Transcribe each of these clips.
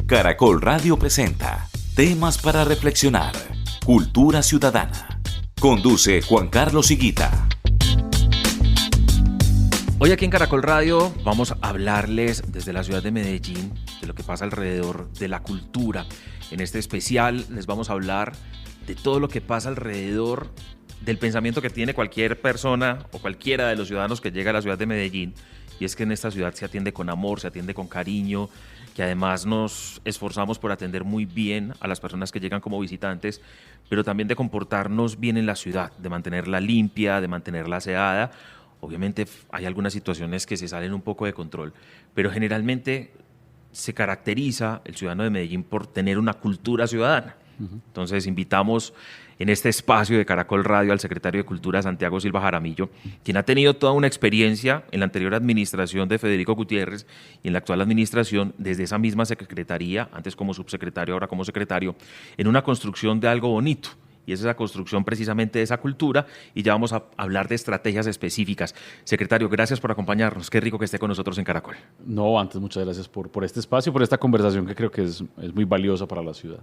Caracol Radio presenta Temas para Reflexionar. Cultura Ciudadana. Conduce Juan Carlos Higuita. Hoy aquí en Caracol Radio vamos a hablarles desde la ciudad de Medellín de lo que pasa alrededor de la cultura. En este especial les vamos a hablar de todo lo que pasa alrededor del pensamiento que tiene cualquier persona o cualquiera de los ciudadanos que llega a la ciudad de Medellín, y es que en esta ciudad se atiende con amor, se atiende con cariño, que además nos esforzamos por atender muy bien a las personas que llegan como visitantes, pero también de comportarnos bien en la ciudad, de mantenerla limpia, de mantenerla aseada. Obviamente hay algunas situaciones que se salen un poco de control, pero generalmente se caracteriza el ciudadano de Medellín por tener una cultura ciudadana. Entonces invitamos en este espacio de Caracol Radio al secretario de Cultura, Santiago Silva Jaramillo, quien ha tenido toda una experiencia en la anterior administración de Federico Gutiérrez y en la actual administración, desde esa misma secretaría, antes como subsecretario, ahora como secretario, en una construcción de algo bonito. Y es esa construcción precisamente de esa cultura, y ya vamos a hablar de estrategias específicas. Secretario, gracias por acompañarnos. Qué rico que esté con nosotros en Caracol. No, antes muchas gracias por este espacio, por esta conversación que creo que es muy valiosa para la ciudad.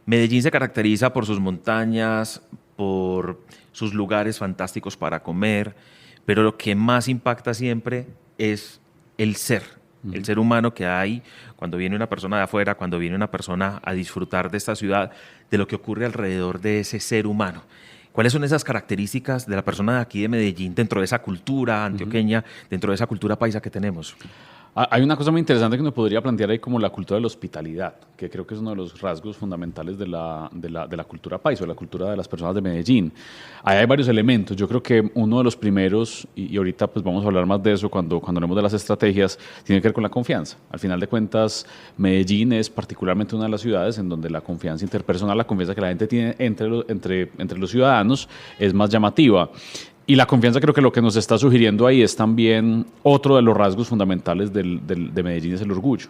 Medellín se caracteriza por sus montañas, por sus lugares fantásticos para comer, pero lo que más impacta siempre es el ser. El ser humano que hay cuando viene una persona de afuera, cuando viene una persona a disfrutar de esta ciudad, de lo que ocurre alrededor de ese ser humano. ¿Cuáles son esas características de la persona de aquí de Medellín dentro de esa cultura antioqueña, dentro de esa cultura paisa que tenemos? Hay una cosa muy interesante que uno podría plantear ahí como la cultura de la hospitalidad, que creo que es uno de los rasgos fundamentales de la cultura paisa, de la cultura de las personas de Medellín. Ahí hay varios elementos. Yo creo que uno de los primeros, y ahorita pues vamos a hablar más de eso cuando hablemos de las estrategias, tiene que ver con la confianza. Al final de cuentas, Medellín es particularmente una de las ciudades en donde la confianza interpersonal, la confianza que la gente tiene entre los ciudadanos es más llamativa. Y la confianza, creo que lo que nos está sugiriendo ahí es también otro de los rasgos fundamentales de Medellín, es el orgullo.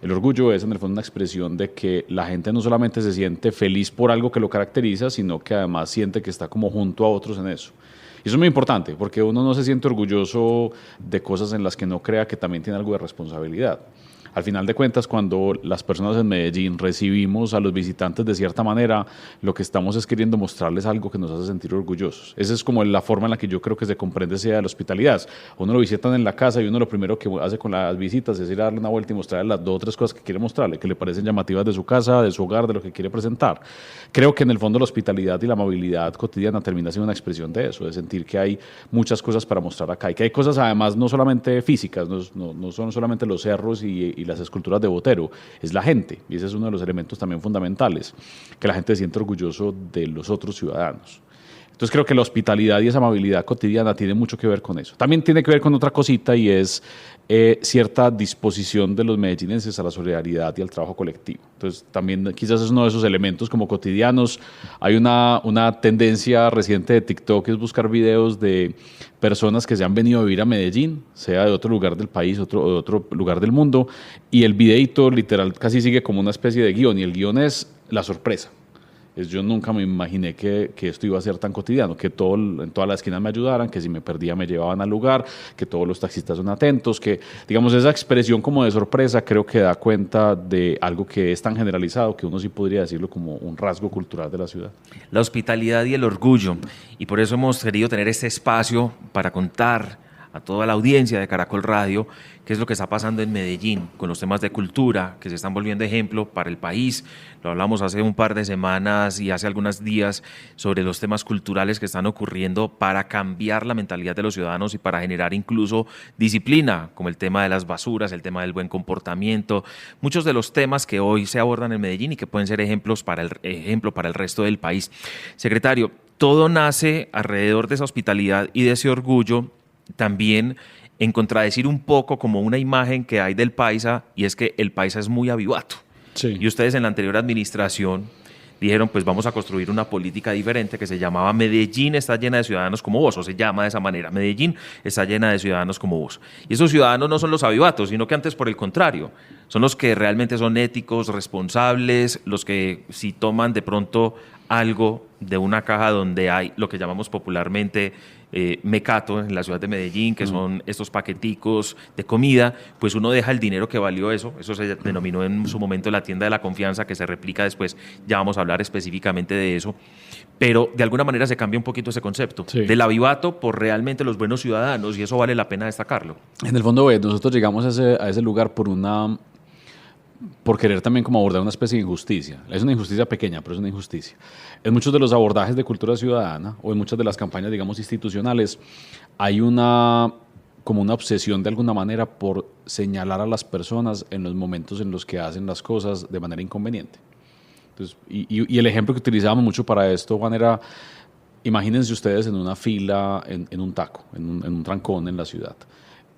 El orgullo es en el fondo una expresión de que la gente no solamente se siente feliz por algo que lo caracteriza, sino que además siente que está como junto a otros en eso. Y eso es muy importante, porque uno no se siente orgulloso de cosas en las que no crea que también tiene algo de responsabilidad. Al final de cuentas, cuando las personas en Medellín recibimos a los visitantes de cierta manera, lo que estamos es queriendo mostrarles algo que nos hace sentir orgullosos. Esa es como la forma en la que yo creo que se comprende esa idea de la hospitalidad. Uno lo visitan en la casa y uno lo primero que hace con las visitas es ir a darle una vuelta y mostrarle las 2 o 3 cosas que quiere mostrarle, que le parecen llamativas de su casa, de su hogar, de lo que quiere presentar. Creo que en el fondo la hospitalidad y la amabilidad cotidiana termina siendo una expresión de eso, de sentir que hay muchas cosas para mostrar acá y que hay cosas además no solamente físicas, no son solamente los cerros y las esculturas de Botero, es la gente, y ese es uno de los elementos también fundamentales, que la gente se siente orgulloso de los otros ciudadanos. Entonces creo que la hospitalidad y esa amabilidad cotidiana tiene mucho que ver con eso. También tiene que ver con otra cosita, y es cierta disposición de los medellinenses a la solidaridad y al trabajo colectivo. Entonces también quizás es uno de esos elementos como cotidianos. Hay una tendencia reciente de TikTok, que es buscar videos de personas que se han venido a vivir a Medellín, sea de otro lugar del país, de otro lugar del mundo, y el videito literal casi sigue como una especie de guión, y el guión es la sorpresa. Yo nunca me imaginé que esto iba a ser tan cotidiano, que en todas las esquinas me ayudaran, que si me perdía me llevaban al lugar, que todos los taxistas son atentos, que digamos esa expresión como de sorpresa creo que da cuenta de algo que es tan generalizado que uno sí podría decirlo como un rasgo cultural de la ciudad. La hospitalidad y el orgullo, y por eso hemos querido tener este espacio para contar a toda la audiencia de Caracol Radio qué es lo que está pasando en Medellín con los temas de cultura que se están volviendo ejemplo para el país. Lo hablamos hace un par de semanas y hace algunos días sobre los temas culturales que están ocurriendo para cambiar la mentalidad de los ciudadanos y para generar incluso disciplina, como el tema de las basuras, el tema del buen comportamiento, muchos de los temas que hoy se abordan en Medellín y que pueden ser ejemplo para el resto del país. Secretario, todo nace alrededor de esa hospitalidad y de ese orgullo, también en contradecir un poco como una imagen que hay del paisa, y es que el paisa es muy avivato. Sí. Y ustedes en la anterior administración dijeron, pues vamos a construir una política diferente que se llamaba Medellín está llena de ciudadanos como vos, o se llama de esa manera, Medellín está llena de ciudadanos como vos. Y esos ciudadanos no son los avivatos, sino que antes por el contrario, son los que realmente son éticos, responsables, los que si toman de pronto algo de una caja donde hay lo que llamamos popularmente Mecato en la ciudad de Medellín, que son estos paqueticos de comida, pues uno deja el dinero que valió eso se denominó en su momento la tienda de la confianza, que se replica después, ya vamos a hablar específicamente de eso, pero de alguna manera se cambia un poquito ese concepto del avivato por realmente los buenos ciudadanos, y eso vale la pena destacarlo. En el fondo, nosotros llegamos a ese lugar por querer también como abordar una especie de injusticia. Es una injusticia pequeña, pero es una injusticia. En muchos de los abordajes de cultura ciudadana o en muchas de las campañas, digamos, institucionales, hay como una obsesión de alguna manera por señalar a las personas en los momentos en los que hacen las cosas de manera inconveniente. Entonces, y el ejemplo que utilizábamos mucho para esto, Juan, era, imagínense ustedes en una fila, en un taco, en un trancón en la ciudad.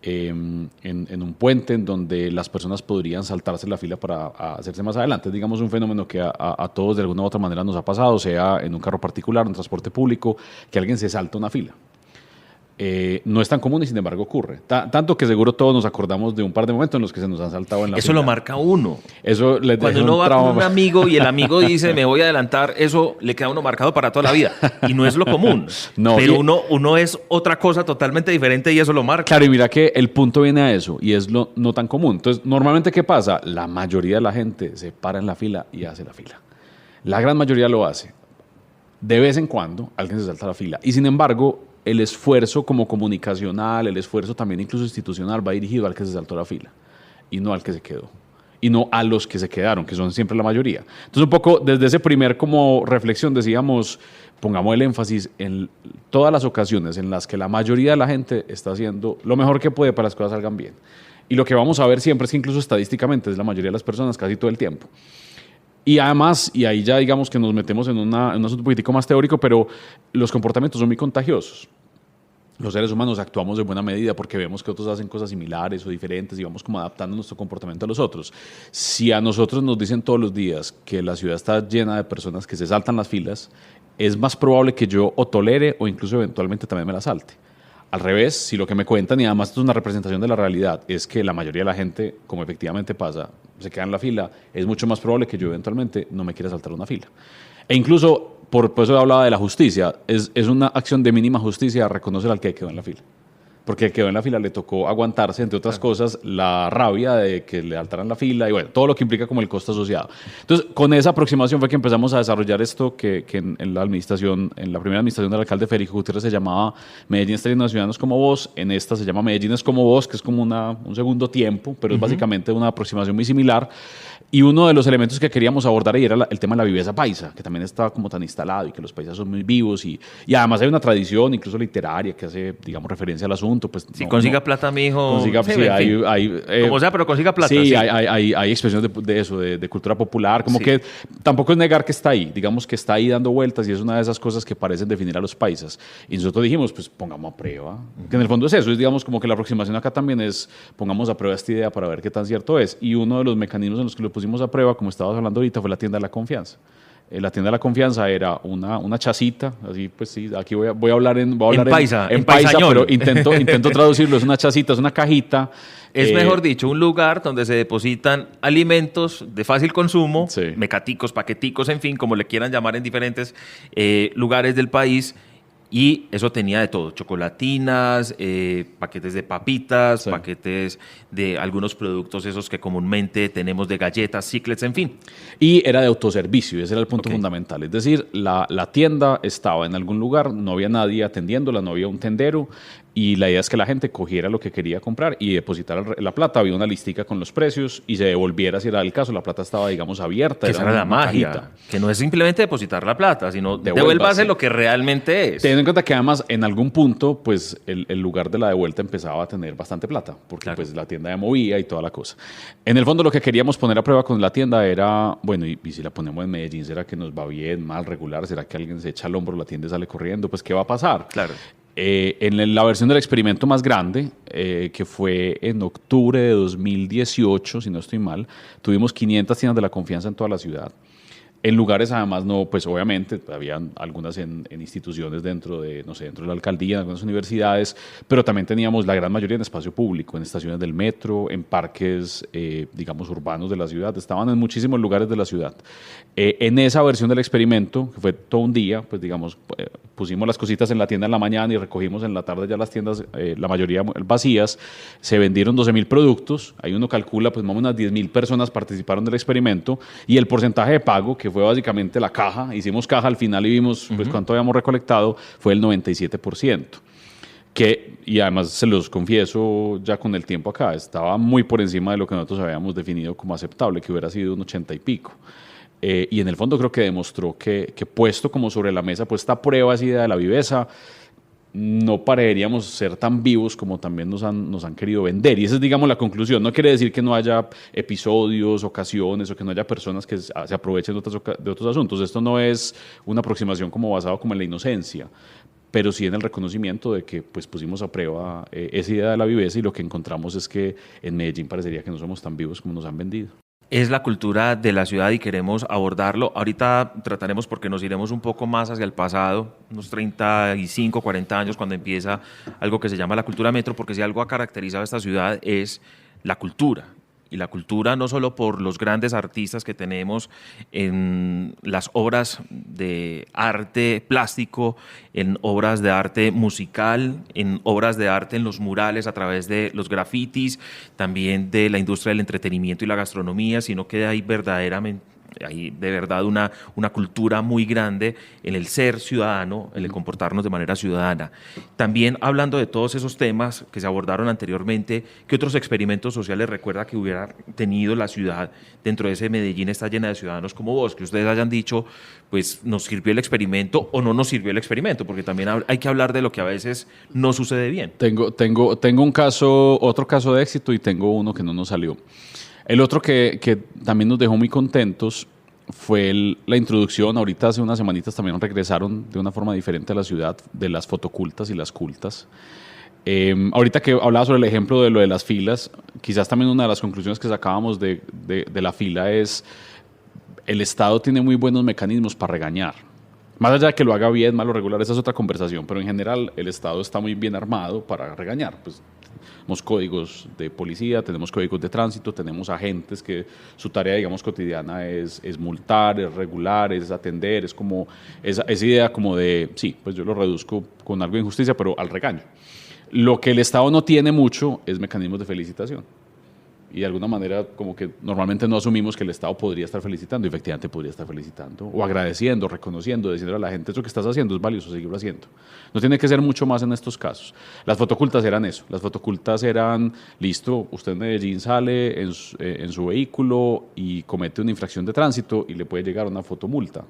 En un puente en donde las personas podrían saltarse la fila para hacerse más adelante. Digamos, un fenómeno que a todos de alguna u otra manera nos ha pasado, sea en un carro particular, en transporte público, que alguien se salta una fila. No es tan común y sin embargo ocurre. Tanto que seguro todos nos acordamos de un par de momentos en los que se nos han saltado en la fila. Eso lo marca uno. Eso les Cuando uno va con un amigo y el amigo dice me voy a adelantar, eso le queda a uno marcado para toda la vida. Y no es lo común. No, pero uno es otra cosa totalmente diferente y eso lo marca. Claro, y mira que el punto viene a eso y es lo no tan común. Entonces, normalmente, ¿qué pasa? La mayoría de la gente se para en la fila y hace la fila. La gran mayoría lo hace. De vez en cuando alguien se salta la fila. Y sin embargo, el esfuerzo como comunicacional, el esfuerzo también incluso institucional va dirigido al que se saltó la fila y no al que se quedó. Y no a los que se quedaron, que son siempre la mayoría. Entonces, un poco desde ese primer como reflexión decíamos, pongamos el énfasis en todas las ocasiones en las que la mayoría de la gente está haciendo lo mejor que puede para que las cosas salgan bien. Y lo que vamos a ver siempre es que incluso estadísticamente es la mayoría de las personas casi todo el tiempo. Y además, y ahí ya digamos que nos metemos en un asunto un poquitico más teórico, pero los comportamientos son muy contagiosos. Los seres humanos actuamos de buena medida porque vemos que otros hacen cosas similares o diferentes y vamos como adaptando nuestro comportamiento a los otros. Si a nosotros nos dicen todos los días que la ciudad está llena de personas que se saltan las filas, es más probable que yo o tolere o incluso eventualmente también me la salte. Al revés, si lo que me cuentan, y además esto es una representación de la realidad, es que la mayoría de la gente, como efectivamente pasa, se queda en la fila, es mucho más probable que yo eventualmente no me quiera saltar una fila. E incluso, por eso hablaba de la justicia, es una acción de mínima justicia reconocer al que quedó en la fila. Porque el que quedó en la fila le tocó aguantarse, entre otras cosas, la rabia de que le saltaran la fila y bueno, todo lo que implica como el costo asociado. Entonces, con esa aproximación fue que empezamos a desarrollar esto que en la administración, en la primera administración del alcalde Federico Gutiérrez se llamaba Medellín está lleno de ciudadanos como vos, en esta se llama Medellín es como vos, que es como un segundo tiempo, pero es básicamente una aproximación muy similar. Y uno de los elementos que queríamos abordar ahí era el tema de la viveza paisa, que también está como tan instalado y que los paisas son muy vivos y además hay una tradición, incluso literaria, que hace, digamos, referencia al asunto. Pues, si consiga plata, mijo. Consiga, sí, como sea, pero consiga plata. Sí, sí. Hay expresiones de eso, de cultura popular, como que tampoco es negar que está ahí, digamos que está ahí dando vueltas y es una de esas cosas que parecen definir a los paisas. Y nosotros dijimos, pues pongamos a prueba, que en el fondo es eso, es digamos como que la aproximación acá también es, pongamos a prueba esta idea para ver qué tan cierto es. Y uno de los mecanismos en los que lo pusimos a prueba, como estabas hablando ahorita, fue la tienda de la confianza. La tienda de la confianza era una chacita, así pues sí, aquí voy a hablar en paisa, pero intento traducirlo, es una chacita, es una cajita. Es mejor dicho, un lugar donde se depositan alimentos de fácil consumo, mecaticos, paqueticos, en fin, como le quieran llamar en diferentes lugares del país. Y eso tenía de todo, chocolatinas, paquetes de papitas, paquetes de algunos productos esos que comúnmente tenemos de galletas, chiclets, en fin. Y era de autoservicio, ese era el punto fundamental. Es decir, la tienda estaba en algún lugar, no había nadie atendiéndola, no había un tendero, y la idea es que la gente cogiera lo que quería comprar y depositara la plata. Había una listica con los precios y se devolviera si era el caso. La plata estaba, digamos, abierta. Que esa era la magia, cajita. Que no es simplemente depositar la plata, sino devuélvase lo que realmente es. Teniendo en cuenta que además en algún punto pues el lugar de la devuelta empezaba a tener bastante plata, porque pues la tienda ya movía y toda la cosa. En el fondo lo que queríamos poner a prueba con la tienda era, bueno, y si la ponemos en Medellín, ¿será que nos va bien, mal, regular? ¿Será que alguien se echa al hombro, la tienda y sale corriendo? Pues ¿qué va a pasar? Claro. En la versión del experimento más grande, que fue en octubre de 2018, si no estoy mal, tuvimos 500 tiendas de la confianza en toda la ciudad. En lugares además no, pues obviamente había algunas en instituciones dentro de, no sé, dentro de la alcaldía, en algunas universidades, pero también teníamos la gran mayoría en espacio público, en estaciones del metro, en parques, digamos, urbanos de la ciudad, estaban en muchísimos lugares de la ciudad. En esa versión del experimento, que fue todo un día, pues digamos, pusimos las cositas en la tienda en la mañana y recogimos en la tarde ya las tiendas, la mayoría vacías, se vendieron 12.000 productos, ahí uno calcula, pues más o menos unas 10.000 personas participaron del experimento y el porcentaje de pago, que fue básicamente la caja, hicimos caja al final y vimos pues cuánto habíamos recolectado, fue el 97%. Y además se los confieso ya con el tiempo acá, estaba muy por encima de lo que nosotros habíamos definido como aceptable, que hubiera sido un 80 y pico. Y en el fondo creo que demostró que puesto como sobre la mesa, puesta a prueba esa idea de la viveza, no pareceríamos ser tan vivos como también nos han querido vender. Y esa es, digamos, la conclusión. No quiere decir que no haya episodios, ocasiones, o que no haya personas que se aprovechen de otros asuntos. Esto no es una aproximación como basada como en la inocencia, pero sí en el reconocimiento de que pues, pusimos a prueba esa idea de la viveza y lo que encontramos es que en Medellín parecería que no somos tan vivos como nos han vendido. Es la cultura de la ciudad y queremos abordarlo. Ahorita trataremos porque nos iremos un poco más hacia el pasado, unos 35, 40 años, cuando empieza algo que se llama la cultura metro, porque si algo ha caracterizado a esta ciudad es la cultura. Y la cultura no solo por los grandes artistas que tenemos en las obras de arte plástico, en obras de arte musical, en obras de arte en los murales a través de los grafitis, también de la industria del entretenimiento y la gastronomía, sino que hay de verdad una cultura muy grande en el ser ciudadano, en el comportarnos de manera ciudadana. También hablando de todos esos temas que se abordaron anteriormente, ¿qué otros experimentos sociales recuerda que hubiera tenido la ciudad dentro de ese Medellín está llena de ciudadanos como vos? Que ustedes hayan dicho, pues nos sirvió el experimento o no nos sirvió el experimento, porque también hay que hablar de lo que a veces no sucede bien. Tengo otro caso de éxito y tengo uno que no nos salió. El otro que también nos dejó muy contentos fue la introducción. Ahorita hace unas semanitas también regresaron de una forma diferente a la ciudad de las fotocultas y las cultas. Ahorita que hablaba sobre el ejemplo de lo de las filas, quizás también una de las conclusiones que sacábamos de la fila es el Estado tiene muy buenos mecanismos para regañar. Más allá de que lo haga bien, mal o regular, esa es otra conversación, pero en general el Estado está muy bien armado para regañar. Pues, tenemos códigos de policía, tenemos códigos de tránsito, tenemos agentes que su tarea, digamos, cotidiana es multar, es regular, es atender, es como esa idea como de, sí, pues yo lo reduzco con algo de injusticia, pero al regaño. Lo que el Estado no tiene mucho es mecanismos de felicitación. Y de alguna manera como que normalmente no asumimos que el Estado podría estar felicitando, y efectivamente podría estar felicitando, o agradeciendo, reconociendo, diciendo a la gente, eso que estás haciendo es valioso, seguirlo haciendo. No tiene que ser mucho más en estos casos. Las fotocultas eran eso, las fotocultas eran, listo, usted en Medellín sale en su vehículo y comete una infracción de tránsito y le puede llegar una fotomulta.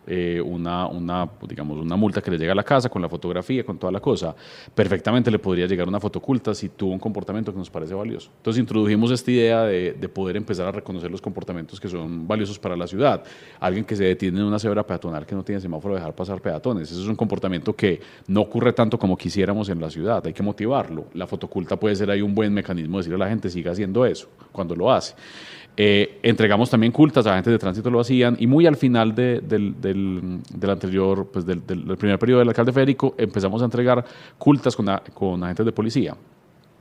Digamos, una multa que le llega a la casa con la fotografía, con toda la cosa. Perfectamente le podría llegar una fotoculta si tuvo un comportamiento que nos parece valioso. Entonces introdujimos esta idea de poder empezar a reconocer los comportamientos que son valiosos para la ciudad. Alguien que se detiene en una cebra peatonal que no tiene semáforo, dejar pasar peatones. Ese es un comportamiento que no ocurre tanto como quisiéramos en la ciudad. Hay que motivarlo. La fotoculta puede ser ahí un buen mecanismo de decirle a la gente siga haciendo eso cuando lo hace. Entregamos también cultas, agentes de tránsito lo hacían, y muy al final del anterior, pues del primer periodo del alcalde Federico, empezamos a entregar cultas con agentes de policía.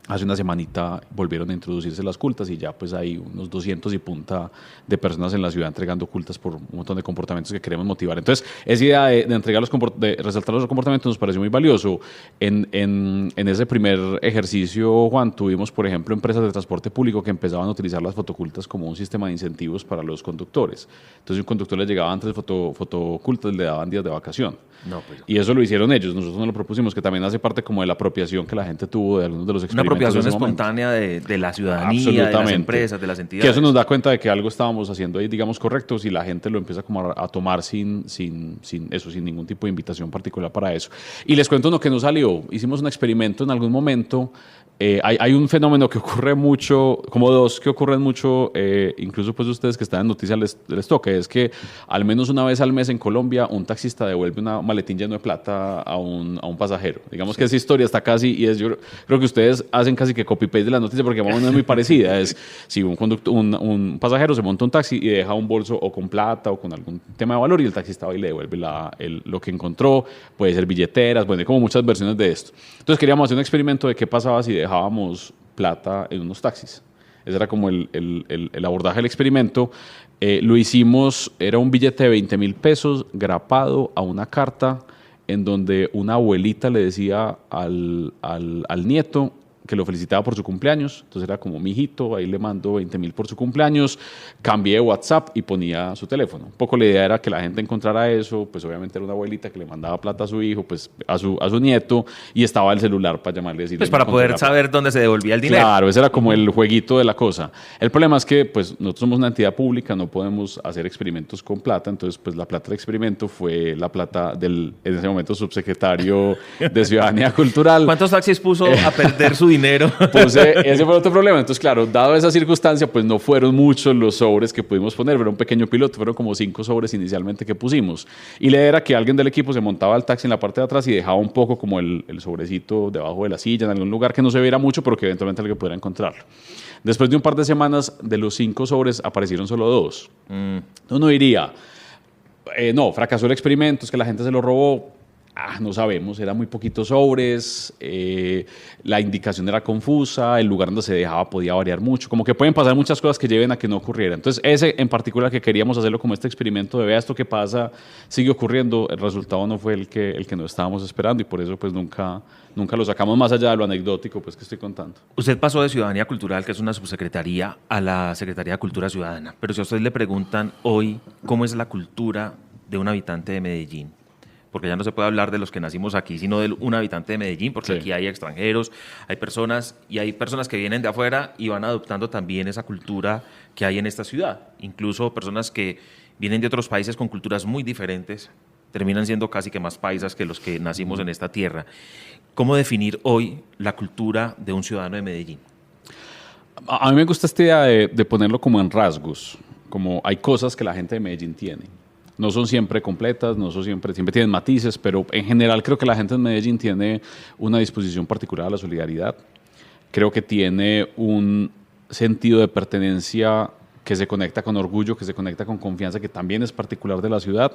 Hace una semanita volvieron a introducirse las cultas y ya pues hay unos 200 y punta de personas en la ciudad entregando cultas por un montón de comportamientos que queremos motivar. Entonces, esa idea de entregar de resaltar los comportamientos nos pareció muy valioso. En ese primer ejercicio, Juan, tuvimos, por ejemplo, empresas de transporte público que empezaban a utilizar las fotocultas como un sistema de incentivos para los conductores. Entonces, un conductor les llegaba antes de fotocultas, le daban días de vacación. No, pues, y eso lo hicieron ellos. Nosotros no lo propusimos, que también hace parte como de la apropiación que la gente tuvo de algunos de los experimentos. Una apropiación espontánea de la ciudadanía, de las empresas, de las entidades. Que eso nos da cuenta de que algo estábamos haciendo ahí, digamos, correcto, si la gente lo empieza como a tomar sin ningún tipo de invitación particular para eso. Y les cuento uno que no salió. Hicimos un experimento en algún momento Hay un fenómeno que ocurre mucho, como dos que ocurren mucho, incluso pues ustedes que están en noticias les toca, es que al menos una vez al mes en Colombia un taxista devuelve una maletín lleno de plata a un pasajero. Digamos que esa historia está casi, yo creo que ustedes hacen casi que copy-paste de la noticia porque más o menos es muy parecida. Es si un pasajero se monta un taxi y deja un bolso o con plata o con algún tema de valor y el taxista va y le devuelve lo que encontró, puede ser billeteras, bueno, hay como muchas versiones de esto. Entonces queríamos hacer un experimento de qué pasaba si dejábamos plata en unos taxis. Ese era como el abordaje del experimento. Lo hicimos, era un billete de 20.000 pesos grapado a una carta en donde una abuelita le decía al nieto que lo felicitaba por su cumpleaños. Entonces era como, mi hijito, ahí le mando 20.000 por su cumpleaños. Cambié de WhatsApp y ponía su teléfono. Un poco la idea era que la gente encontrara eso, pues obviamente era una abuelita que le mandaba plata a su hijo, pues a su nieto, y estaba el celular para llamarle y decirle. Pues para poder saber dónde se devolvía el dinero. Claro, ese era como el jueguito de la cosa. El problema es que pues nosotros somos una entidad pública, no podemos hacer experimentos con plata, entonces pues la plata del experimento fue la plata del, en ese momento, subsecretario de Ciudadanía Cultural. ¿Cuántos taxis puso a perder su dinero? Pues ese fue otro problema. Entonces, claro, dado esa circunstancia, pues no fueron muchos los sobres que pudimos poner, era un pequeño piloto, fueron como 5 sobres inicialmente que pusimos. Y la idea era que alguien del equipo se montaba al taxi en la parte de atrás y dejaba un poco como el sobrecito debajo de la silla, en algún lugar que no se viera mucho, pero que eventualmente alguien pudiera encontrarlo. Después de un par de semanas, de los 5 sobres aparecieron solo 2. Uno diría, no, fracasó el experimento, es que la gente se lo robó. No sabemos, eran muy poquitos sobres, la indicación era confusa, el lugar donde se dejaba podía variar mucho, como que pueden pasar muchas cosas que lleven a que no ocurriera. Entonces ese en particular que queríamos hacerlo como este experimento de vea esto que pasa, sigue ocurriendo, el resultado no fue el que no estábamos esperando y por eso pues nunca lo sacamos más allá de lo anecdótico pues que estoy contando. Usted pasó de Ciudadanía Cultural, que es una subsecretaría, a la Secretaría de Cultura Ciudadana, pero si a usted le preguntan hoy cómo es la cultura de un habitante de Medellín, porque ya no se puede hablar de los que nacimos aquí, sino de un habitante de Medellín, porque aquí hay extranjeros, hay personas que vienen de afuera y van adoptando también esa cultura que hay en esta ciudad. Incluso personas que vienen de otros países con culturas muy diferentes, terminan siendo casi que más paisas que los que nacimos en esta tierra. ¿Cómo definir hoy la cultura de un ciudadano de Medellín? A mí me gusta esta idea de ponerlo como en rasgos, como hay cosas que la gente de Medellín tiene. No son siempre completas, no son siempre tienen matices, pero en general creo que la gente en Medellín tiene una disposición particular a la solidaridad. Creo que tiene un sentido de pertenencia que se conecta con orgullo, que se conecta con confianza, que también es particular de la ciudad.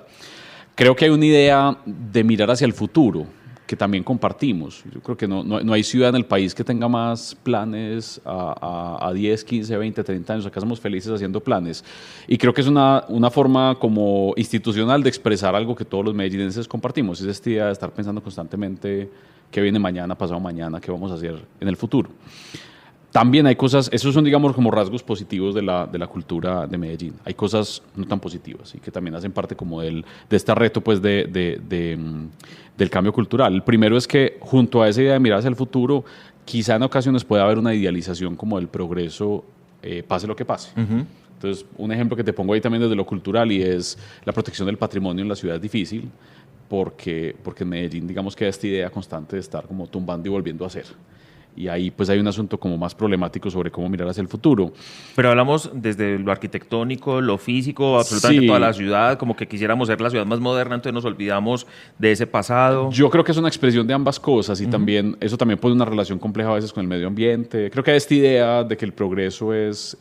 Creo que hay una idea de mirar hacia el futuro, que también compartimos. Yo creo que no hay ciudad en el país que tenga más planes a 10, 15, 20, 30 años. Acá somos felices haciendo planes. Y creo que es una forma como institucional de expresar algo que todos los medellinenses compartimos. Es esta idea de estar pensando constantemente qué viene mañana, pasado mañana, qué vamos a hacer en el futuro. También hay cosas, esos son digamos como rasgos positivos de la cultura de Medellín. Hay cosas no tan positivas y que también hacen parte como de este reto pues del cambio cultural. El primero es que junto a esa idea de mirar hacia el futuro, quizá en ocasiones puede haber una idealización como del progreso, pase lo que pase. Uh-huh. Entonces, un ejemplo que te pongo ahí también desde lo cultural y es la protección del patrimonio en la ciudad es difícil porque en Medellín digamos que hay esta idea constante de estar como tumbando y volviendo a hacer. Y ahí pues hay un asunto como más problemático sobre cómo mirar hacia el futuro. Pero hablamos desde lo arquitectónico, lo físico, absolutamente sí. Toda la ciudad, como que quisiéramos ser la ciudad más moderna, entonces nos olvidamos de ese pasado. Yo creo que es una expresión de ambas cosas y también eso también pone una relación compleja a veces con el medio ambiente. Creo que hay esta idea de que el progreso es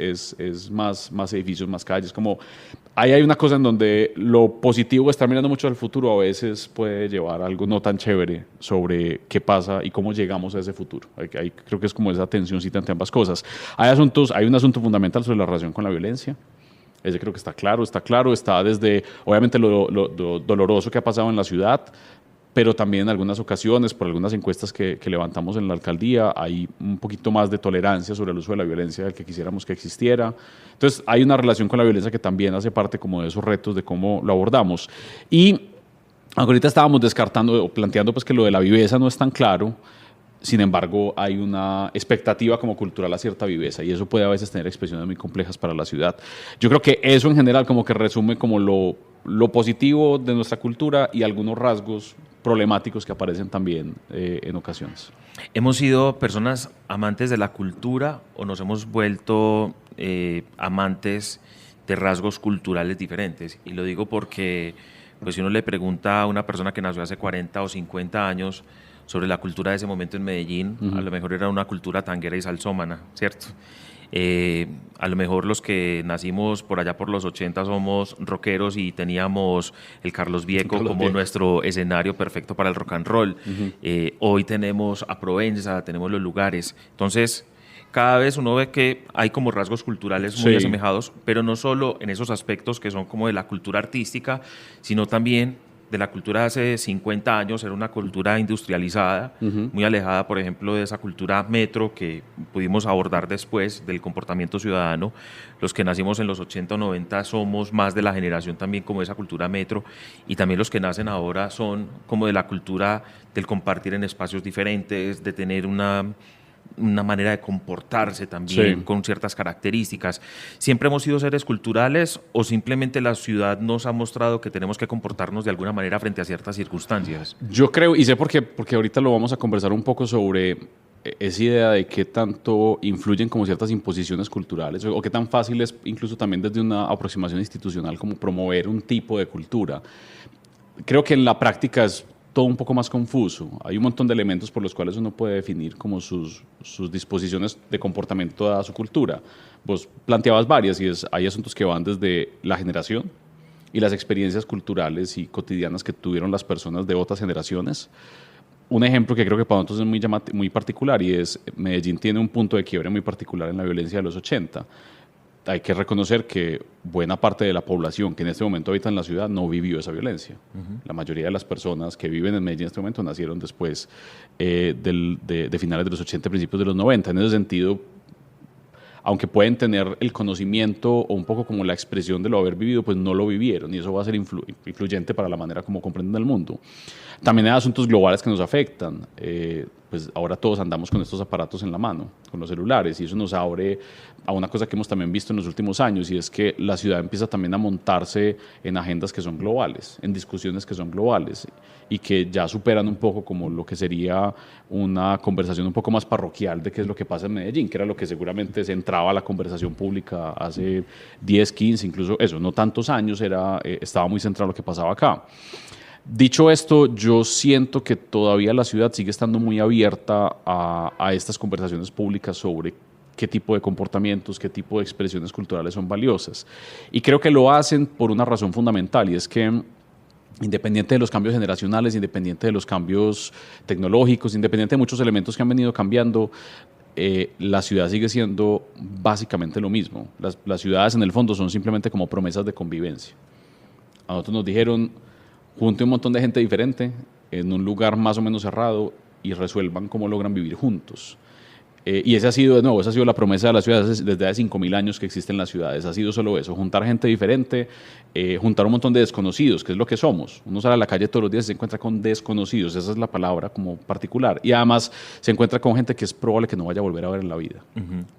más edificios, más calles, como ahí hay una cosa en donde lo positivo de estar mirando mucho al futuro a veces puede llevar a algo no tan chévere sobre qué pasa y cómo llegamos a ese futuro. Creo que es como esa tensióncita entre ambas cosas. Hay un asunto fundamental sobre la relación con la violencia. Ese creo que está claro, está desde obviamente lo doloroso que ha pasado en la ciudad, pero también en algunas ocasiones, por algunas encuestas que levantamos en la alcaldía, hay un poquito más de tolerancia sobre el uso de la violencia del que quisiéramos que existiera. Entonces, hay una relación con la violencia que también hace parte como de esos retos de cómo lo abordamos. Y ahorita estábamos descartando o planteando pues, que lo de la viveza no es tan claro. sin embargo hay una expectativa como cultural a cierta viveza y eso puede a veces tener expresiones muy complejas para la ciudad. Yo creo que eso en general como que resume como lo positivo de nuestra cultura y algunos rasgos problemáticos que aparecen también en ocasiones. ¿Hemos sido personas amantes de la cultura o nos hemos vuelto amantes de rasgos culturales diferentes? Y lo digo porque pues, si uno le pregunta a una persona que nació hace 40 o 50 años sobre la cultura de ese momento en Medellín, a lo mejor era una cultura tanguera y salsómana, ¿cierto? A lo mejor los que nacimos por allá por los 80 somos rockeros y teníamos el Carlos Vieco como nuestro escenario perfecto para el rock and roll. Hoy tenemos a Provenza, tenemos los lugares. Entonces, cada vez uno ve que hay como rasgos culturales muy asemejados, pero no solo en esos aspectos que son como de la cultura artística, sino también de la cultura de hace 50 años. Era una cultura industrializada, muy alejada, por ejemplo, de esa cultura metro que pudimos abordar después del comportamiento ciudadano. Los que nacimos en los 80 o 90 somos más de la generación también como de esa cultura metro, y también los que nacen ahora son como de la cultura del compartir en espacios diferentes, de tener una manera de comportarse también con ciertas características. ¿Siempre hemos sido seres culturales o simplemente la ciudad nos ha mostrado que tenemos que comportarnos de alguna manera frente a ciertas circunstancias? Yo creo, y sé porque ahorita lo vamos a conversar un poco sobre esa idea de qué tanto influyen como ciertas imposiciones culturales o qué tan fácil es incluso también desde una aproximación institucional como promover un tipo de cultura. Creo que en la práctica es todo un poco más confuso. Hay un montón de elementos por los cuales uno puede definir como sus disposiciones de comportamiento a su cultura. Vos planteabas varias y hay asuntos que van desde la generación y las experiencias culturales y cotidianas que tuvieron las personas de otras generaciones. Un ejemplo que creo que para nosotros es muy particular y es Medellín tiene un punto de quiebre muy particular en la violencia de los 80. Hay que reconocer que buena parte de la población que en este momento habita en la ciudad no vivió esa violencia. La mayoría de las personas que viven en Medellín en este momento nacieron después de finales de los 80, principios de los 90. En ese sentido, aunque pueden tener el conocimiento o un poco como la expresión de lo haber vivido, pues no lo vivieron y eso va a ser influyente para la manera como comprenden el mundo. También hay asuntos globales que nos afectan. Pues ahora todos andamos con estos aparatos en la mano, con los celulares, y eso nos abre a una cosa que hemos también visto en los últimos años, y es que la ciudad empieza también a montarse en agendas que son globales, en discusiones que son globales, y que ya superan un poco como lo que sería una conversación un poco más parroquial de qué es lo que pasa en Medellín, que era lo que seguramente se entraba a la conversación pública hace 10, 15, incluso eso, no tantos años, estaba muy centrado lo que pasaba acá. Dicho esto, yo siento que todavía la ciudad sigue estando muy abierta a estas conversaciones públicas sobre qué tipo de comportamientos, qué tipo de expresiones culturales son valiosas. Y creo que lo hacen por una razón fundamental, y es que independiente de los cambios generacionales, independiente de los cambios tecnológicos, independiente de muchos elementos que han venido cambiando, la ciudad sigue siendo básicamente lo mismo. Las ciudades en el fondo son simplemente como promesas de convivencia. A nosotros nos dijeron: junte un montón de gente diferente en un lugar más o menos cerrado y resuelvan cómo logran vivir juntos. Y esa ha sido la promesa de la ciudad desde hace 5.000 años que existen las ciudades. Ha sido solo eso, juntar gente diferente, juntar un montón de desconocidos, que es lo que somos. Uno sale a la calle todos los días y se encuentra con desconocidos, esa es la palabra como particular. Y además se encuentra con gente que es probable que no vaya a volver a ver en la vida.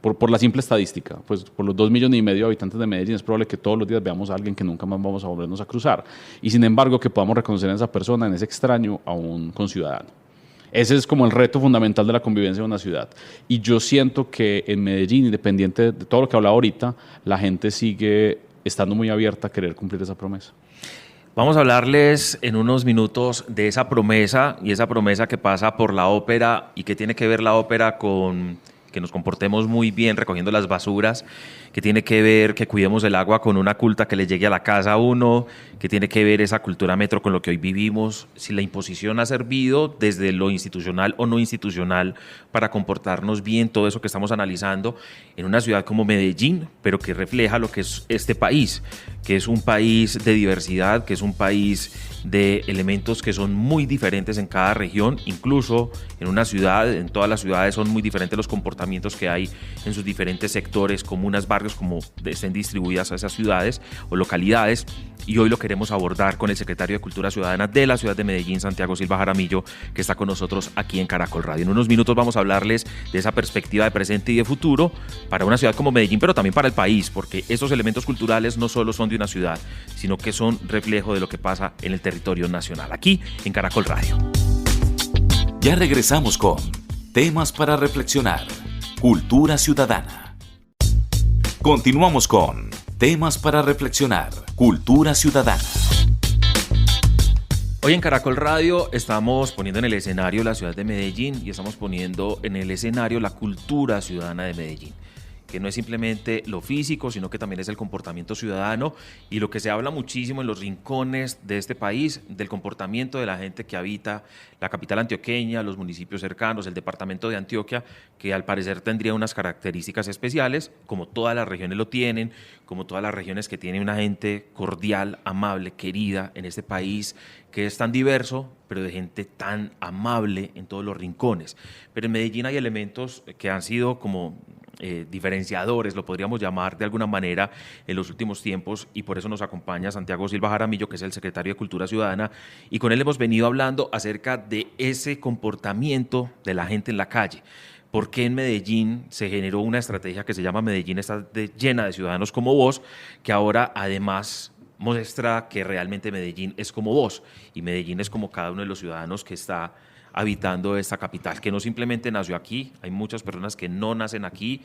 Por la simple estadística, pues por los 2,5 millones de habitantes de Medellín es probable que todos los días veamos a alguien que nunca más vamos a volvernos a cruzar. Y sin embargo que podamos reconocer en esa persona, en ese extraño, a un conciudadano. Ese es como el reto fundamental de la convivencia de una ciudad. Y yo siento que en Medellín, independiente de todo lo que hablaba ahorita, la gente sigue estando muy abierta a querer cumplir esa promesa. Vamos a hablarles en unos minutos de esa promesa, y esa promesa que pasa por la ópera, y que tiene que ver la ópera con que nos comportemos muy bien recogiendo las basuras, que tiene que ver que cuidemos el agua con una culta que le llegue a la casa a uno, que tiene que ver esa cultura metro con lo que hoy vivimos, si la imposición ha servido desde lo institucional o no institucional para comportarnos bien, todo eso que estamos analizando en una ciudad como Medellín, pero que refleja lo que es este país, que es un país de diversidad, que es un país de elementos que son muy diferentes en cada región, incluso en una ciudad, en todas las ciudades son muy diferentes los comportamientos que hay en sus diferentes sectores, comunas, barrios, barrios como estén distribuidas a esas ciudades o localidades. Y hoy lo queremos abordar con el secretario de Cultura Ciudadana de la ciudad de Medellín, Santiago Silva Jaramillo, que está con nosotros aquí en Caracol Radio. En unos minutos vamos a hablarles de esa perspectiva de presente y de futuro para una ciudad como Medellín, pero también para el país, porque esos elementos culturales no solo son de una ciudad, sino que son reflejo de lo que pasa en el territorio nacional, aquí en Caracol Radio. Ya regresamos con Temas para Reflexionar, Cultura Ciudadana. Continuamos con Temas para Reflexionar, Cultura Ciudadana. Hoy en Caracol Radio estamos poniendo en el escenario la ciudad de Medellín y estamos poniendo en el escenario la cultura ciudadana de Medellín, que no es simplemente lo físico, sino que también es el comportamiento ciudadano y lo que se habla muchísimo en los rincones de este país, del comportamiento de la gente que habita la capital antioqueña, los municipios cercanos, el departamento de Antioquia, que al parecer tendría unas características especiales, como todas las regiones lo tienen, como todas las regiones que tienen una gente cordial, amable, querida en este país, que es tan diverso, pero de gente tan amable en todos los rincones. Pero en Medellín hay elementos que han sido como diferenciadores, lo podríamos llamar de alguna manera en los últimos tiempos, y por eso nos acompaña Santiago Silva Jaramillo, que es el secretario de Cultura Ciudadana, y con él hemos venido hablando acerca de ese comportamiento de la gente en la calle. ¿Por qué en Medellín se generó una estrategia que se llama Medellín está llena de ciudadanos como vos, que ahora además muestra que realmente Medellín es como vos, y Medellín es como cada uno de los ciudadanos que está habitando esta capital, que no simplemente nació aquí? Hay muchas personas que no nacen aquí,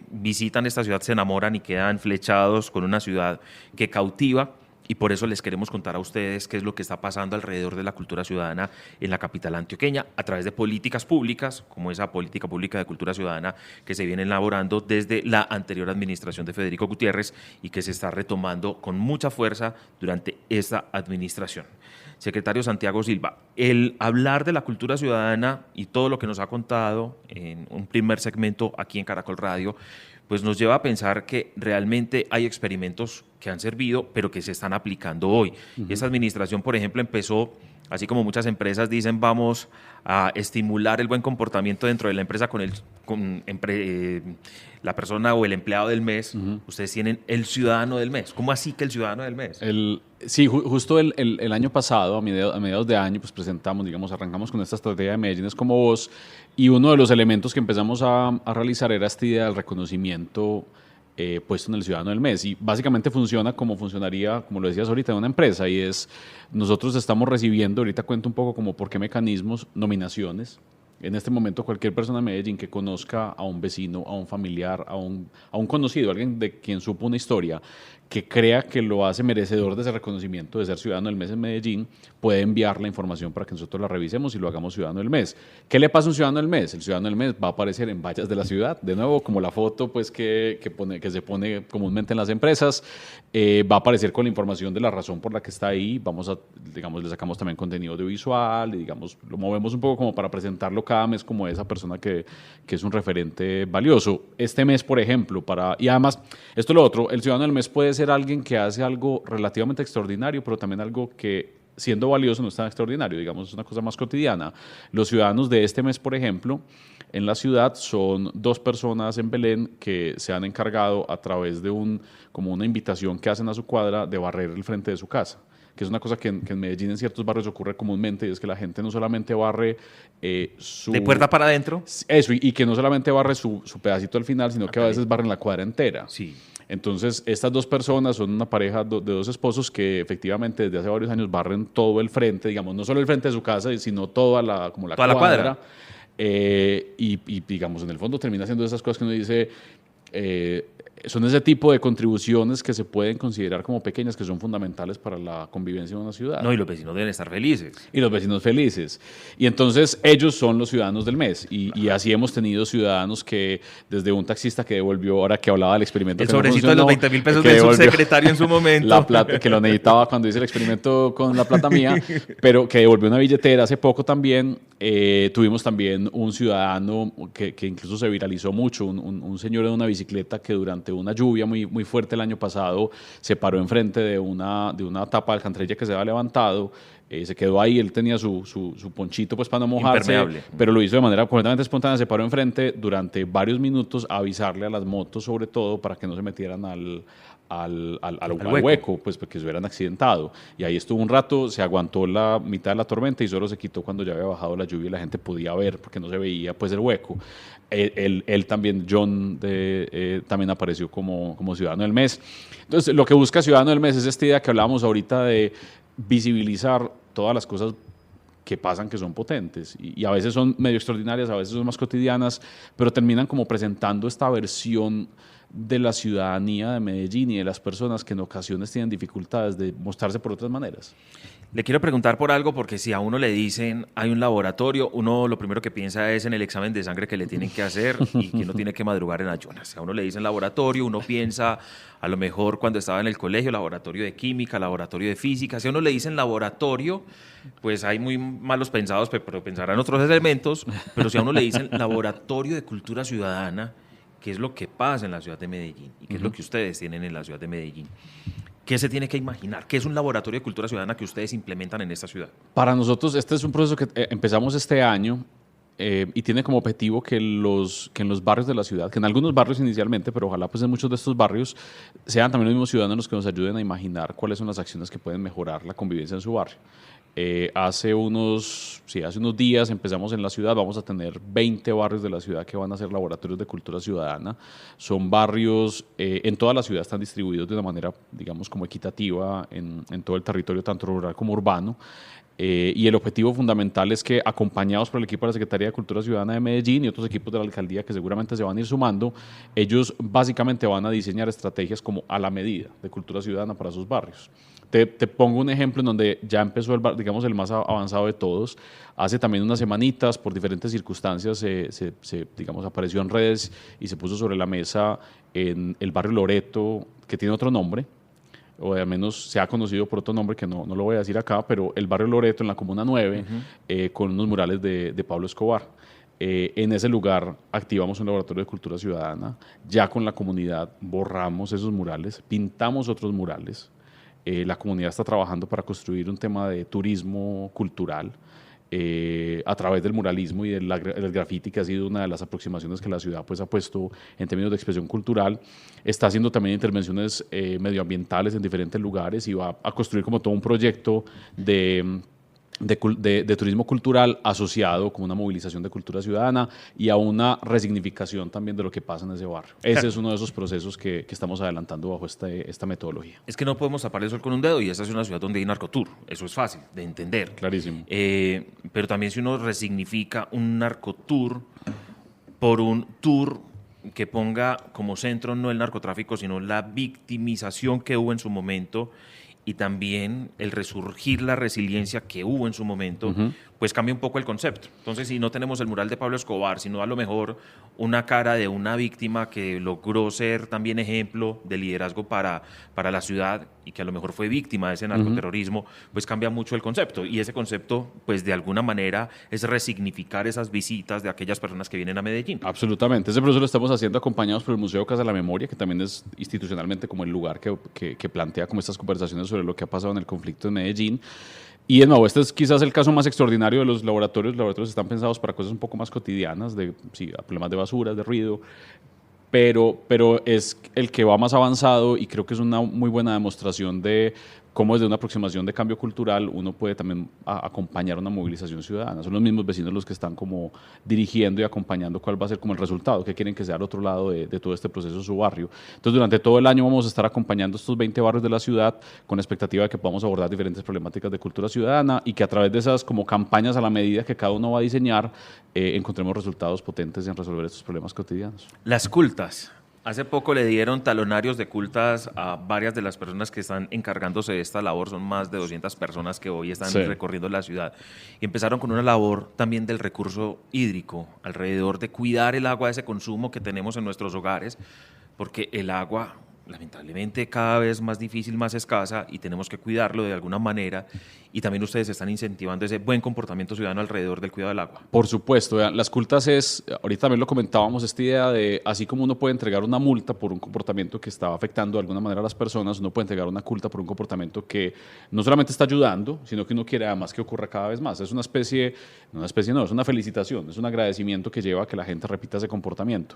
visitan esta ciudad, se enamoran y quedan flechados con una ciudad que cautiva, y por eso les queremos contar a ustedes qué es lo que está pasando alrededor de la cultura ciudadana en la capital antioqueña a través de políticas públicas, como esa política pública de cultura ciudadana que se viene elaborando desde la anterior administración de Federico Gutiérrez y que se está retomando con mucha fuerza durante esta administración. Secretario Santiago Silva, el hablar de la cultura ciudadana y todo lo que nos ha contado en un primer segmento aquí en Caracol Radio, pues nos lleva a pensar que realmente hay experimentos que han servido, pero que se están aplicando hoy. Esa administración, por ejemplo, empezó, así como muchas empresas dicen, vamos a estimular el buen comportamiento dentro de la empresa con la persona o el empleado del mes. Ustedes tienen el ciudadano del mes. ¿Cómo así que el ciudadano del mes? Sí, justo el año pasado, a mediados de año, pues presentamos, arrancamos con esta estrategia de Medellín es como vos, y uno de los elementos que empezamos a realizar era esta idea del reconocimiento puesto en el ciudadano del mes, y básicamente funciona como funcionaría, como lo decías ahorita, en una empresa, y es, nosotros estamos recibiendo, ahorita cuento un poco como por qué mecanismos, nominaciones. En este momento cualquier persona en Medellín que conozca a un vecino, a un familiar, a un conocido, alguien de quien supo una historia, que crea que lo hace merecedor de ese reconocimiento de ser ciudadano del mes en Medellín, puede enviar la información para que nosotros la revisemos y lo hagamos ciudadano del mes. ¿Qué le pasa a un ciudadano del mes? El ciudadano del mes va a aparecer en vallas de la ciudad, de nuevo, como la foto pues, que se pone comúnmente en las empresas, va a aparecer con la información de la razón por la que está ahí, le sacamos también contenido audiovisual, y lo movemos un poco como para presentarlo cada mes como esa persona que es un referente valioso. Este mes, por ejemplo, y además, esto es lo otro, el ciudadano del mes puede ser alguien que hace algo relativamente extraordinario, pero también algo que, siendo valioso, no es tan extraordinario, es una cosa más cotidiana. Los ciudadanos de este mes, por ejemplo, en la ciudad son 2 personas en Belén que se han encargado a través de como una invitación que hacen a su cuadra de barrer el frente de su casa, que es una cosa que en Medellín en ciertos barrios ocurre comúnmente, y es que la gente no solamente barre de puerta para adentro. Eso, y que no solamente barre su pedacito al final, sino que a veces barren la cuadra entera. Sí. Entonces, estas 2 personas son una pareja de 2 esposos que efectivamente desde hace varios años barren todo el frente, no solo el frente de su casa, sino toda la cuadra. Y en el fondo termina siendo esas cosas que uno dice, son ese tipo de contribuciones que se pueden considerar como pequeñas, que son fundamentales para la convivencia de una ciudad. No, y los vecinos deben estar felices. Y los vecinos felices. Y entonces ellos son los ciudadanos del mes. Y así hemos tenido ciudadanos que, desde un taxista que devolvió, ahora que hablaba del experimento, el sobrecito de los 20.000 pesos del subsecretario en su momento. La plata, que lo necesitaba cuando hice el experimento con la plata mía, pero que devolvió una billetera hace poco también. Tuvimos también un ciudadano que incluso se viralizó mucho, un señor de una bicicleta que durante una lluvia muy, muy fuerte el año pasado se paró enfrente de una tapa de alcantarilla que se había levantado, se quedó ahí, él tenía su ponchito pues para no mojarse, impermeable, pero lo hizo de manera completamente espontánea, se paró enfrente durante varios minutos a avisarle a las motos sobre todo para que no se metieran al hueco, pues porque se hubieran accidentado. Y ahí estuvo un rato, se aguantó la mitad de la tormenta y solo se quitó cuando ya había bajado la lluvia y la gente podía ver porque no se veía pues el hueco. Él también, John, también apareció como Ciudadano del Mes. Entonces, lo que busca Ciudadano del Mes es esta idea que hablábamos ahorita de visibilizar todas las cosas que pasan que son potentes y a veces son medio extraordinarias, a veces son más cotidianas, pero terminan como presentando esta versión de la ciudadanía de Medellín y de las personas que en ocasiones tienen dificultades de mostrarse por otras maneras. Le quiero preguntar por algo, porque si a uno le dicen hay un laboratorio, uno lo primero que piensa es en el examen de sangre que le tienen que hacer y que uno tiene que madrugar en ayunas. Si a uno le dicen laboratorio, uno piensa a lo mejor cuando estaba en el colegio, laboratorio de química, laboratorio de física. Si a uno le dicen laboratorio, pues hay muy malos pensados, pero pensarán otros elementos. Pero si a uno le dicen laboratorio de cultura ciudadana, ¿qué es lo que pasa en la ciudad de Medellín? ¿Y qué es lo que ustedes tienen en la ciudad de Medellín? ¿Qué se tiene que imaginar? ¿Qué es un laboratorio de cultura ciudadana que ustedes implementan en esta ciudad? Para nosotros este es un proceso que empezamos este año y tiene como objetivo que en los barrios de la ciudad, que en algunos barrios inicialmente, pero ojalá pues en muchos de estos barrios sean también los mismos ciudadanos los que nos ayuden a imaginar cuáles son las acciones que pueden mejorar la convivencia en su barrio. Hace unos días empezamos en la ciudad, vamos a tener 20 barrios de la ciudad que van a ser laboratorios de cultura ciudadana. Son barrios, en toda la ciudad están distribuidos de una manera, digamos, como equitativa en todo el territorio, tanto rural como urbano. Y el objetivo fundamental es que, acompañados por el equipo de la Secretaría de Cultura Ciudadana de Medellín y otros equipos de la alcaldía que seguramente se van a ir sumando, ellos básicamente van a diseñar estrategias como a la medida de cultura ciudadana para sus barrios. Te pongo un ejemplo en donde ya empezó digamos, el más avanzado de todos. Hace también unas semanitas, por diferentes circunstancias, digamos, apareció en redes y se puso sobre la mesa en el barrio Loreto, que tiene otro nombre, o al menos se ha conocido por otro nombre que no lo voy a decir acá, pero el barrio Loreto en la Comuna 9, con unos murales de Pablo Escobar. En ese lugar activamos un laboratorio de cultura ciudadana, ya con la comunidad borramos esos murales, pintamos otros murales. La comunidad está trabajando para construir un tema de turismo cultural a través del muralismo y del graffiti, que ha sido una de las aproximaciones que la ciudad pues, ha puesto en términos de expresión cultural. Está haciendo también intervenciones medioambientales en diferentes lugares y va a construir como todo un proyecto de turismo cultural asociado con una movilización de cultura ciudadana y a una resignificación también de lo que pasa en ese barrio. Ese es uno de esos procesos que estamos adelantando bajo esta metodología. Es que no podemos tapar el sol con un dedo, y esta es una ciudad donde hay narcotour. Eso es fácil de entender. Clarísimo. Pero también si uno resignifica un narcotour por un tour que ponga como centro no el narcotráfico, sino la victimización que hubo en su momento, y también el resurgir, la resiliencia que hubo en su momento, pues cambia un poco el concepto. Entonces, si no tenemos el mural de Pablo Escobar, sino a lo mejor una cara de una víctima que logró ser también ejemplo de liderazgo para la ciudad y que a lo mejor fue víctima de ese narcoterrorismo, pues cambia mucho el concepto. Y ese concepto, pues de alguna manera, es resignificar esas visitas de aquellas personas que vienen a Medellín. Absolutamente. Ese proceso lo estamos haciendo acompañados por el Museo Casa de la Memoria, que también es institucionalmente como el lugar que plantea como estas conversaciones sobre lo que ha pasado en el conflicto en Medellín. Y de nuevo, este es quizás el caso más extraordinario de los laboratorios. Los laboratorios están pensados para cosas un poco más cotidianas, problemas de basura, de ruido, pero es el que va más avanzado y creo que es una muy buena demostración de cómo desde una aproximación de cambio cultural uno puede también acompañar una movilización ciudadana. Son los mismos vecinos los que están como dirigiendo y acompañando cuál va a ser como el resultado, que quieren que sea al otro lado de todo este proceso su barrio. Entonces, durante todo el año vamos a estar acompañando estos 20 barrios de la ciudad con la expectativa de que podamos abordar diferentes problemáticas de cultura ciudadana y que a través de esas como campañas a la medida que cada uno va a diseñar, encontremos resultados potentes en resolver estos problemas cotidianos. Las cultas. Hace poco le dieron talonarios de cultas a varias de las personas que están encargándose de esta labor. Son más de 200 personas que hoy están recorriendo la ciudad. Y empezaron con una labor también del recurso hídrico, alrededor de cuidar el agua de ese consumo que tenemos en nuestros hogares, porque el agua lamentablemente cada vez más difícil, más escasa, y tenemos que cuidarlo de alguna manera, y también ustedes están incentivando ese buen comportamiento ciudadano alrededor del cuidado del agua. Por supuesto, vean, las cultas ahorita también lo comentábamos, esta idea de, así como uno puede entregar una multa por un comportamiento que está afectando de alguna manera a las personas, uno puede entregar una culta por un comportamiento que no solamente está ayudando, sino que uno quiere además que ocurra cada vez más. Es una especie no, es una felicitación, es un agradecimiento que lleva a que la gente repita ese comportamiento.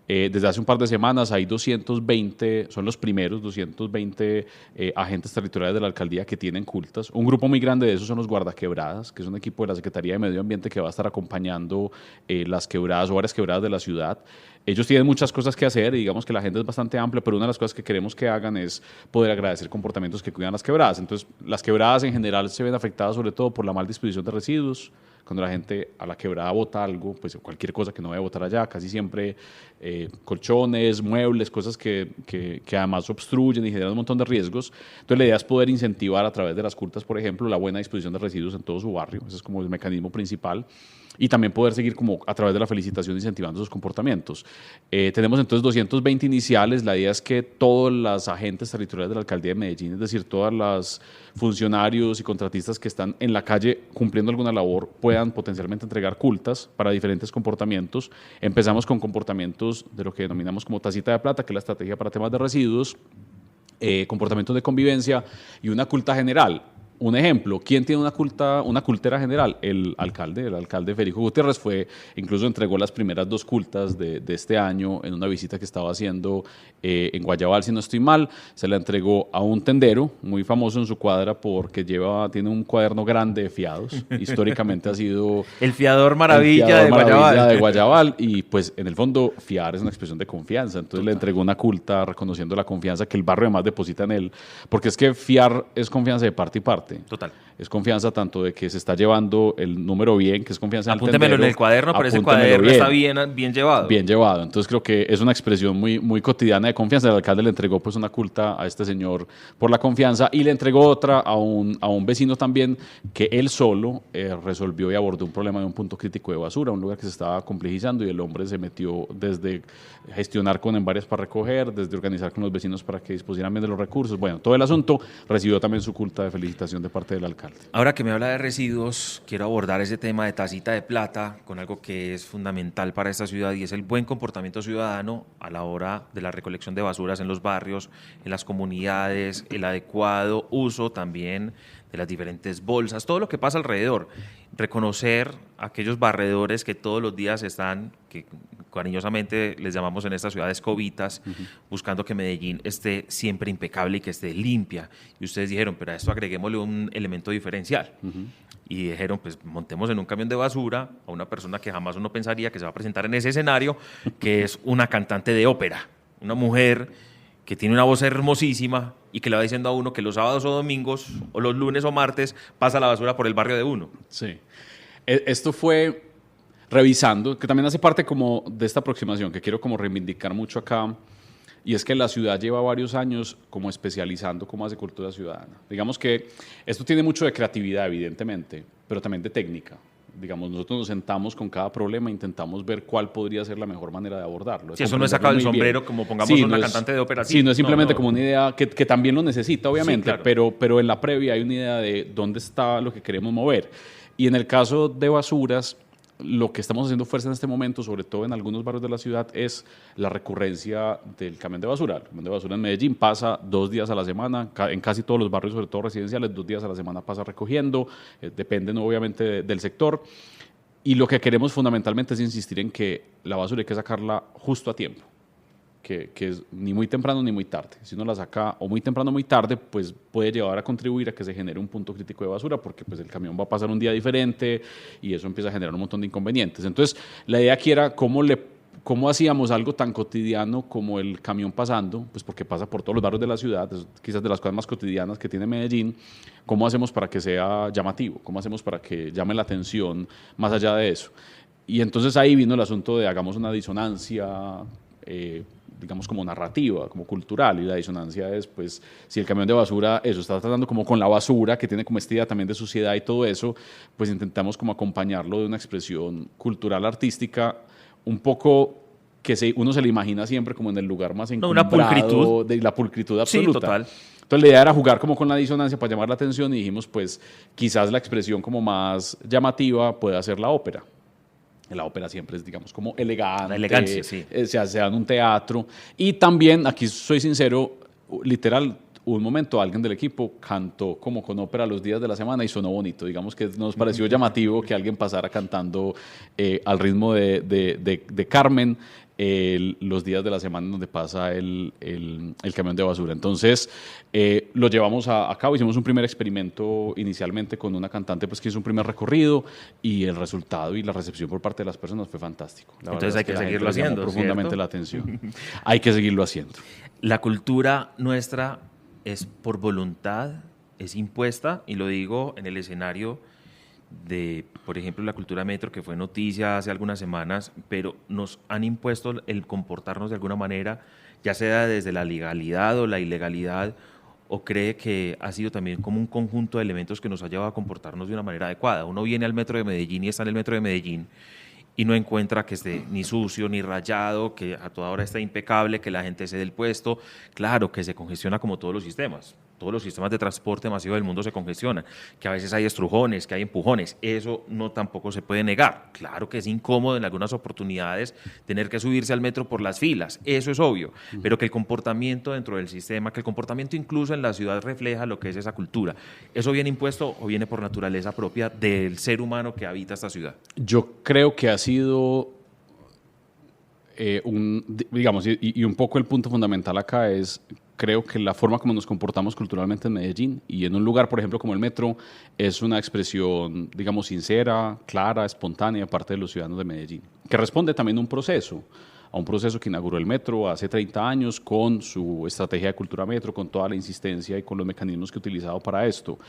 Desde hace un par de semanas hay 220, son los primeros 220 agentes territoriales de la alcaldía que tienen cultas. Un grupo muy grande de esos son los guardaquebradas, que es un equipo de la Secretaría de Medio Ambiente que va a estar acompañando las quebradas o varias quebradas de la ciudad. Ellos tienen muchas cosas que hacer y digamos que la agenda es bastante amplia, pero una de las cosas que queremos que hagan es poder agradecer comportamientos que cuidan las quebradas. Entonces, las quebradas en general se ven afectadas sobre todo por la mal disposición de residuos. Cuando la gente a la quebrada bota algo, pues cualquier cosa que no vaya a botar allá, casi siempre colchones, muebles, cosas que además obstruyen y generan un montón de riesgos. Entonces la idea es poder incentivar a través de las cultas, por ejemplo, la buena disposición de residuos en todo su barrio. Ese es como el mecanismo principal. Y también poder seguir como a través de la felicitación incentivando esos comportamientos. Tenemos entonces 220 iniciales. La idea es que todos los agentes territoriales de la alcaldía de Medellín, es decir, todos los funcionarios y contratistas que están en la calle cumpliendo alguna labor, puedan potencialmente entregar cultas para diferentes comportamientos. Empezamos con comportamientos de lo que denominamos como tacita de plata, que es la estrategia para temas de residuos, comportamientos de convivencia y una culta general. Un ejemplo, ¿quién tiene una cultera general? El alcalde Federico Gutiérrez incluso entregó las primeras 2 cultas de este año en una visita que estaba haciendo en Guayabal, si no estoy mal. Se la entregó a un tendero muy famoso en su cuadra porque tiene un cuaderno grande de fiados. Históricamente ha sido el fiador maravilla de Guayabal. Y pues en el fondo fiar es una expresión de confianza. Entonces le entregó una culta reconociendo la confianza que el barrio además deposita en él. Porque es que fiar es confianza de parte y parte. Total. Es confianza tanto de que se está llevando el número bien, que es confianza en el tendero. Apúntemelo en el cuaderno, pero ese cuaderno está bien llevado. Bien llevado. Entonces creo que es una expresión muy, muy cotidiana de confianza. El alcalde le entregó pues una culta a este señor por la confianza y le entregó otra a un vecino también que él solo resolvió y abordó un problema de un punto crítico de basura, un lugar que se estaba complejizando y el hombre se metió desde gestionar con Envarias para recoger, desde organizar con los vecinos para que dispusieran bien de los recursos. Bueno, todo el asunto recibió también su culta de felicitación de parte del alcalde. Ahora que me habla de residuos, quiero abordar ese tema de tacita de plata con algo que es fundamental para esta ciudad y es el buen comportamiento ciudadano a la hora de la recolección de basuras en los barrios, en las comunidades, el adecuado uso también de las diferentes bolsas, todo lo que pasa alrededor. Reconocer a aquellos barredores que todos los días están, que cariñosamente les llamamos en esta ciudad escobitas, buscando que Medellín esté siempre impecable y que esté limpia. Y ustedes dijeron, pero a esto agreguémosle un elemento diferencial. Y dijeron, pues montemos en un camión de basura a una persona que jamás uno pensaría que se va a presentar en ese escenario, que es una cantante de ópera, una mujer que tiene una voz hermosísima y que le va diciendo a uno que los sábados o domingos, o los lunes o martes, pasa la basura por el barrio de uno. Sí. Esto fue revisando, que también hace parte como de esta aproximación que quiero como reivindicar mucho acá, y es que la ciudad lleva varios años como especializando cómo hace cultura ciudadana. Digamos que esto tiene mucho de creatividad, evidentemente, pero también de técnica. Digamos, nosotros nos sentamos con cada problema e intentamos ver cuál podría ser la mejor manera de abordarlo. Si eso no es sacado del sombrero, como pongamos una cantante de ópera. Sí, no es simplemente como una idea que también lo necesita, obviamente, sí, claro. pero en la previa hay una idea de dónde está lo que queremos mover. Y en el caso de basuras, lo que estamos haciendo fuerza en este momento, sobre todo en algunos barrios de la ciudad, es la recurrencia del camión de basura. El camión de basura en Medellín pasa 2 días a la semana, en casi todos los barrios, sobre todo residenciales, 2 días a la semana pasa recogiendo, dependen obviamente del sector. Y lo que queremos fundamentalmente es insistir en que la basura hay que sacarla justo a tiempo, que es ni muy temprano ni muy tarde. Si uno la saca o muy temprano o muy tarde, pues puede llevar a contribuir a que se genere un punto crítico de basura, porque pues el camión va a pasar un día diferente y eso empieza a generar un montón de inconvenientes. Entonces, la idea aquí era cómo hacíamos algo tan cotidiano como el camión pasando, pues porque pasa por todos los barrios de la ciudad, es quizás de las cosas más cotidianas que tiene Medellín. ¿Cómo hacemos para que sea llamativo? ¿Cómo hacemos para que llame la atención más allá de eso? Y entonces ahí vino el asunto de hagamos una disonancia, digamos como narrativa, como cultural, y la disonancia es, pues, si el camión de basura, eso, está tratando como con la basura, que tiene como esta idea también de suciedad y todo eso, pues intentamos como acompañarlo de una expresión cultural, artística, un poco que uno se le imagina siempre como en el lugar más una encumbrado, pulcritud. de la pulcritud absoluta. Sí, total. Entonces la idea era jugar como con la disonancia para llamar la atención y dijimos, pues quizás la expresión como más llamativa puede ser la ópera. La ópera siempre es, digamos, como elegante. La elegancia, sí. Se hace en un teatro. Y también, aquí soy sincero, literal, un momento alguien del equipo cantó como con ópera los días de la semana y sonó bonito. Digamos que nos pareció llamativo que alguien pasara cantando al ritmo de Carmen los días de la semana donde pasa el camión de basura. Entonces, lo llevamos a cabo. Hicimos un primer experimento inicialmente con una cantante pues, que hizo un primer recorrido y el resultado y la recepción por parte de las personas fue fantástico. Entonces hay que seguirlo haciendo, profundamente ¿cierto? la atención. Hay que seguirlo haciendo. La cultura nuestra es por voluntad, es impuesta, y lo digo en el escenario de, por ejemplo, la cultura metro, que fue noticia hace algunas semanas, pero nos han impuesto el comportarnos de alguna manera, ya sea desde la legalidad o la ilegalidad, o cree que ha sido también como un conjunto de elementos que nos ha llevado a comportarnos de una manera adecuada. Uno viene al metro de Medellín y está en el metro de Medellín y no encuentra que esté ni sucio ni rayado, que a toda hora esté impecable, que la gente se dé el puesto. Claro que se congestiona como todos los sistemas. Todos los sistemas de transporte masivo del mundo se congestionan, que a veces hay estrujones, que hay empujones. Eso no tampoco se puede negar. Claro que es incómodo en algunas oportunidades tener que subirse al metro por las filas. Eso es obvio. Pero que el comportamiento dentro del sistema, que el comportamiento incluso en la ciudad refleja lo que es esa cultura. ¿Eso viene impuesto o viene por naturaleza propia del ser humano que habita esta ciudad? Yo creo que ha sido digamos, y un poco el punto fundamental acá es, creo que la forma como nos comportamos culturalmente en Medellín y en un lugar, por ejemplo, como el metro, es una expresión, digamos, sincera, clara, espontánea de parte de los ciudadanos de Medellín, que responde también a un proceso que inauguró el metro hace 30 años con su estrategia de cultura metro, con toda la insistencia y con los mecanismos que ha utilizado para esto.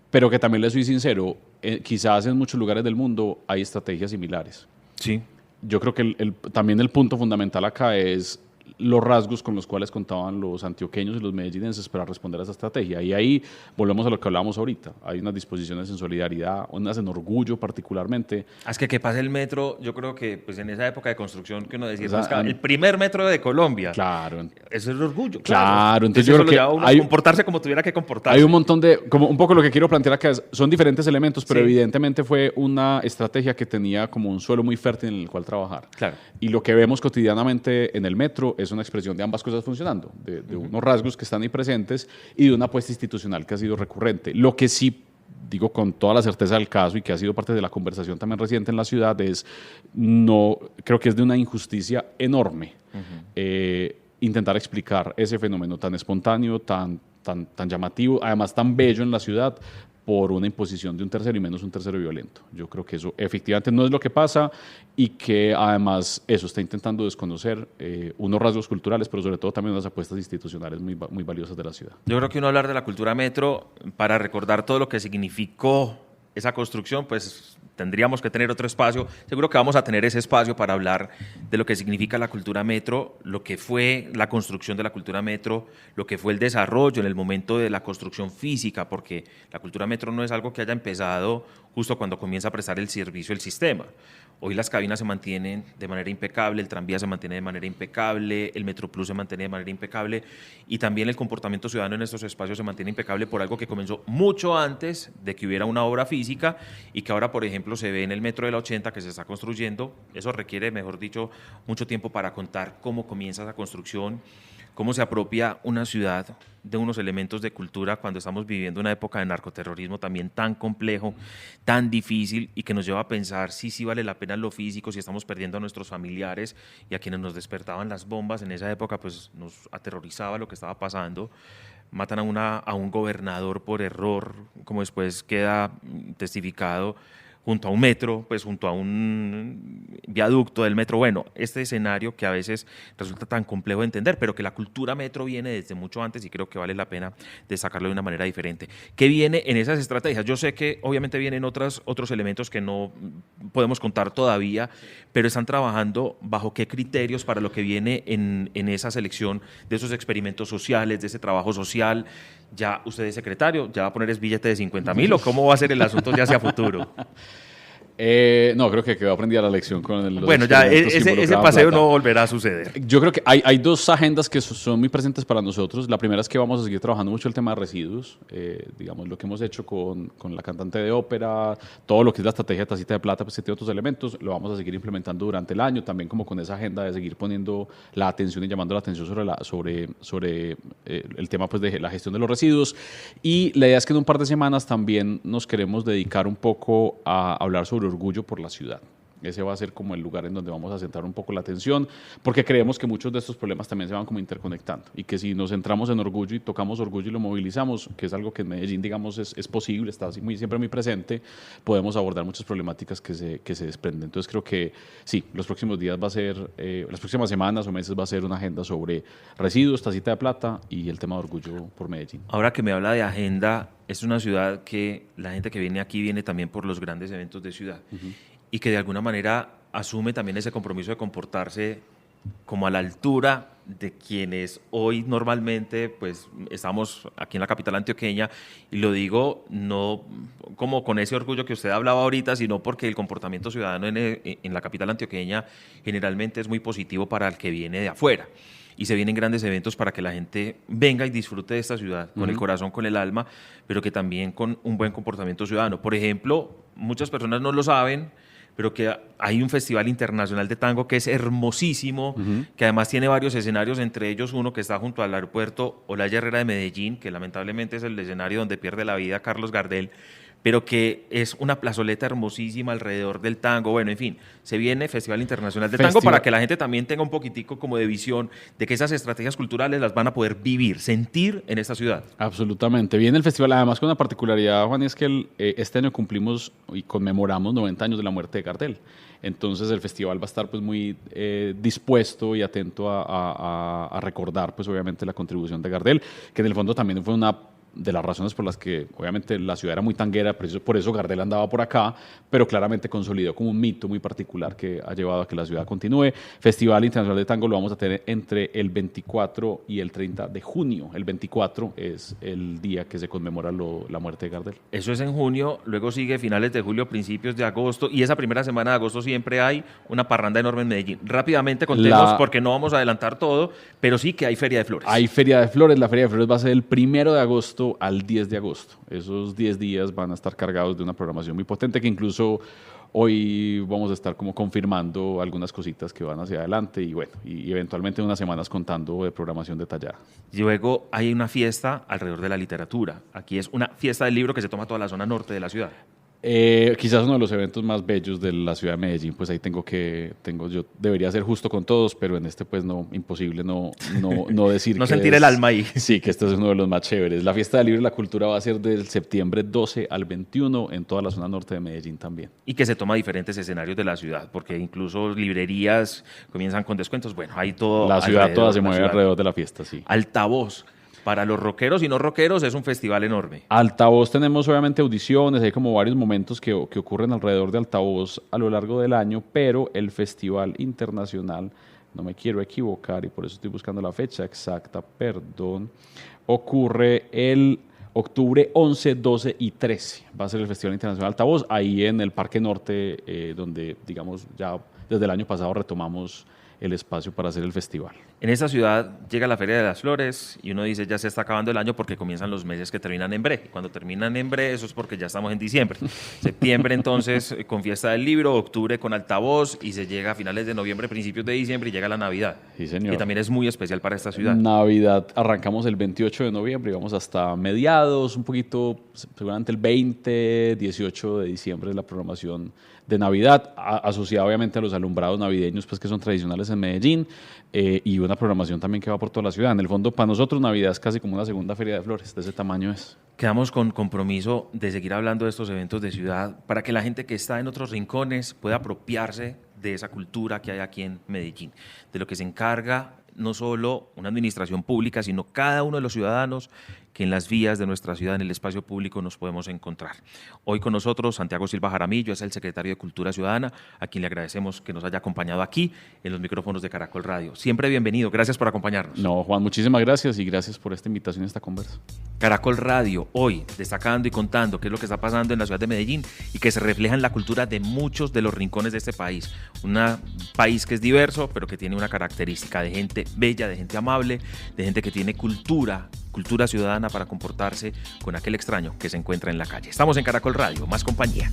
Pero que también le soy sincero, quizás en muchos lugares del mundo hay estrategias similares. Sí. Yo creo que también el punto fundamental acá es los rasgos con los cuales contaban los antioqueños y los medellinenses para responder a esa estrategia. Y ahí volvemos a lo que hablábamos ahorita. Hay unas disposiciones en solidaridad, unas en orgullo particularmente. Es que pase el metro, yo creo que pues en esa época de construcción que uno decía, el primer metro de Colombia. Claro. Eso es el orgullo. Claro. Entonces yo creo que uno a comportarse como tuviera que comportarse. Hay un montón como un poco lo que quiero plantear acá son diferentes elementos, pero sí, evidentemente fue una estrategia que tenía como un suelo muy fértil en el cual trabajar. Claro. Y lo que vemos cotidianamente en el metro es una expresión de ambas cosas funcionando, de unos rasgos que están ahí presentes y de una apuesta institucional que ha sido recurrente. Lo que sí digo con toda la certeza del caso y que ha sido parte de la conversación también reciente en la ciudad creo que es de una injusticia enorme intentar explicar ese fenómeno tan espontáneo, tan llamativo, además tan bello en la ciudad, por una imposición de un tercero y menos un tercero violento. Yo creo que eso efectivamente no es lo que pasa y que además eso está intentando desconocer unos rasgos culturales, pero sobre todo también unas apuestas institucionales muy, muy valiosas de la ciudad. Yo creo que uno hablar de la cultura metro, para recordar todo lo que significó esa construcción, pues tendríamos que tener otro espacio. Seguro que vamos a tener ese espacio para hablar de lo que significa la cultura metro, lo que fue la construcción de la cultura metro, lo que fue el desarrollo en el momento de la construcción física, porque la cultura metro no es algo que haya empezado justo cuando comienza a prestar el servicio el sistema. Hoy las cabinas se mantienen de manera impecable, el tranvía se mantiene de manera impecable, el Metroplus se mantiene de manera impecable y también el comportamiento ciudadano en estos espacios se mantiene impecable por algo que comenzó mucho antes de que hubiera una obra física y que ahora, por ejemplo, se ve en el metro de la 80 que se está construyendo. Eso requiere, mejor dicho, mucho tiempo para contar cómo comienza esa construcción, cómo se apropia una ciudad de unos elementos de cultura cuando estamos viviendo una época de narcoterrorismo también tan complejo, tan difícil y que nos lleva a pensar si sí vale la pena lo físico, si estamos perdiendo a nuestros familiares y a quienes nos despertaban las bombas. En esa época pues nos aterrorizaba lo que estaba pasando. Matan a un gobernador por error, como después queda testificado, junto a un metro, pues junto a un viaducto del metro. Bueno, este escenario que a veces resulta tan complejo de entender, pero que la cultura metro viene desde mucho antes y creo que vale la pena destacarlo de una manera diferente. ¿Qué viene en esas estrategias? Yo sé que obviamente vienen otros elementos que no podemos contar todavía, pero están trabajando bajo qué criterios para lo que viene en esa selección de esos experimentos sociales, de ese trabajo social. Ya usted es secretario, ¿ya va a poner el billete de 50.000 o cómo va a ser el asunto ya hacia futuro? No, creo que quedó aprendida la lección con los Bueno, ya experimentos que ese involucraban paseo plata. no volverá a suceder. Yo creo que hay dos agendas que son muy presentes para nosotros. La primera es que vamos a seguir trabajando mucho el tema de residuos. Digamos, lo que hemos hecho con la cantante de ópera, todo lo que es la estrategia de Tacita de Plata, pues tiene otros elementos, lo vamos a seguir implementando durante el año, también como con esa agenda de seguir poniendo la atención y llamando la atención sobre el tema pues, de la gestión de los residuos. Y la idea es que en un par de semanas también nos queremos dedicar un poco a hablar sobre orgullo por la ciudad. Ese va a ser como el lugar en donde vamos a centrar un poco la atención, porque creemos que muchos de estos problemas también se van como interconectando y que si nos centramos en orgullo y tocamos orgullo y lo movilizamos, que es algo que en Medellín, digamos, es posible, está así siempre muy presente, podemos abordar muchas problemáticas que se desprenden. Entonces creo que sí, los próximos días va a ser, las próximas semanas o meses va a ser una agenda sobre residuos, Tacita de Plata y el tema de orgullo por Medellín. Ahora que me habla de agenda, es una ciudad que la gente que viene aquí viene también por los grandes eventos de ciudad. Y que de alguna manera asume también ese compromiso de comportarse como a la altura de quienes hoy normalmente pues estamos aquí en la capital antioqueña, y lo digo no como con ese orgullo que usted hablaba ahorita, sino porque el comportamiento ciudadano en la capital antioqueña generalmente es muy positivo para el que viene de afuera. Y se vienen grandes eventos para que la gente venga y disfrute de esta ciudad, con el corazón, con el alma, pero que también con un buen comportamiento ciudadano. Por ejemplo, muchas personas no lo saben, pero que hay un festival internacional de tango que es hermosísimo, que además tiene varios escenarios, entre ellos uno que está junto al aeropuerto Olaya Herrera de Medellín, que lamentablemente es el escenario donde pierde la vida Carlos Gardel, pero que es una plazoleta hermosísima alrededor del tango. Bueno, en fin, se viene Festival Internacional de Tango para que la gente también tenga un poquitico como de visión de que esas estrategias culturales las van a poder vivir, sentir en esta ciudad. Absolutamente. Viene el festival, además con una particularidad, Juan, y es que este año cumplimos y conmemoramos 90 años de la muerte de Gardel. Entonces el festival va a estar pues muy dispuesto y atento a recordar pues obviamente la contribución de Gardel, que en el fondo también fue una de las razones por las que obviamente la ciudad era muy tanguera, por eso Gardel andaba por acá, pero claramente consolidó como un mito muy particular que ha llevado a que la ciudad continúe. Festival Internacional de Tango lo vamos a tener entre el 24 y el 30 de junio. El 24 es el día que se conmemora la muerte de Gardel. Eso es en junio, luego sigue finales de julio, principios de agosto, y esa primera semana de agosto siempre hay una parranda enorme en Medellín. Rápidamente contemos, porque no vamos a adelantar todo, pero sí que hay Feria de Flores. Hay Feria de Flores, la Feria de Flores va a ser el 1 de agosto al 10 de agosto. Esos 10 días van a estar cargados de una programación muy potente que incluso hoy vamos a estar como confirmando algunas cositas que van hacia adelante y bueno, y eventualmente en unas semanas contando de programación detallada. Luego hay una fiesta alrededor de la literatura. Aquí es una fiesta del libro que se toma toda la zona norte de la ciudad. Quizás uno de los eventos más bellos de la ciudad de Medellín, pues ahí yo debería ser justo con todos, pero en este pues no, imposible no decir no sentir el alma ahí. Sí, que este es uno de los más chéveres. La fiesta del libro y la cultura va a ser del septiembre 12 al 21 en toda la zona norte de Medellín también. Y que se toma diferentes escenarios de la ciudad, porque incluso librerías comienzan con descuentos. Bueno, hay todo. La ciudad toda se mueve alrededor de la fiesta, sí. Altavoz. Para los rockeros y no rockeros es un festival enorme. Altavoz tenemos obviamente audiciones, hay como varios momentos que ocurren alrededor de Altavoz a lo largo del año, pero el Festival Internacional, no me quiero equivocar y por eso estoy buscando la fecha exacta, perdón, ocurre el octubre 11, 12 y 13. Va a ser el Festival Internacional Altavoz, ahí en el Parque Norte, donde digamos ya desde el año pasado retomamos el espacio para hacer el festival. En esta ciudad llega la Feria de las Flores y uno dice ya se está acabando el año porque comienzan los meses que terminan en bre. Cuando terminan en bre, eso es porque ya estamos en diciembre. Septiembre entonces con Fiesta del Libro, octubre con Altavoz y se llega a finales de noviembre, principios de diciembre y llega la Navidad. Sí, señor. Que también es muy especial para esta ciudad. Navidad, arrancamos el 28 de noviembre y vamos hasta mediados, un poquito, seguramente el 20, 18 de diciembre es la programación de Navidad, asociada obviamente a los alumbrados navideños pues que son tradicionales en Medellín y una programación también que va por toda la ciudad. En el fondo, para nosotros Navidad es casi como una segunda Feria de Flores, de ese tamaño es. Quedamos con compromiso de seguir hablando de estos eventos de ciudad para que la gente que está en otros rincones pueda apropiarse de esa cultura que hay aquí en Medellín, de lo que se encarga no solo una administración pública, sino cada uno de los ciudadanos que en las vías de nuestra ciudad, en el espacio público, nos podemos encontrar. Hoy con nosotros Santiago Silva Jaramillo, es el secretario de Cultura Ciudadana, a quien le agradecemos que nos haya acompañado aquí en los micrófonos de Caracol Radio. Siempre bienvenido, gracias por acompañarnos. No, Juan, muchísimas gracias y gracias por esta invitación a esta conversa. Caracol Radio, hoy destacando y contando qué es lo que está pasando en la ciudad de Medellín y que se refleja en la cultura de muchos de los rincones de este país. Un país que es diverso, pero que tiene una característica de gente bella, de gente amable, de gente que tiene cultura ciudadana para comportarse con aquel extraño que se encuentra en la calle. Estamos en Caracol Radio, más compañía.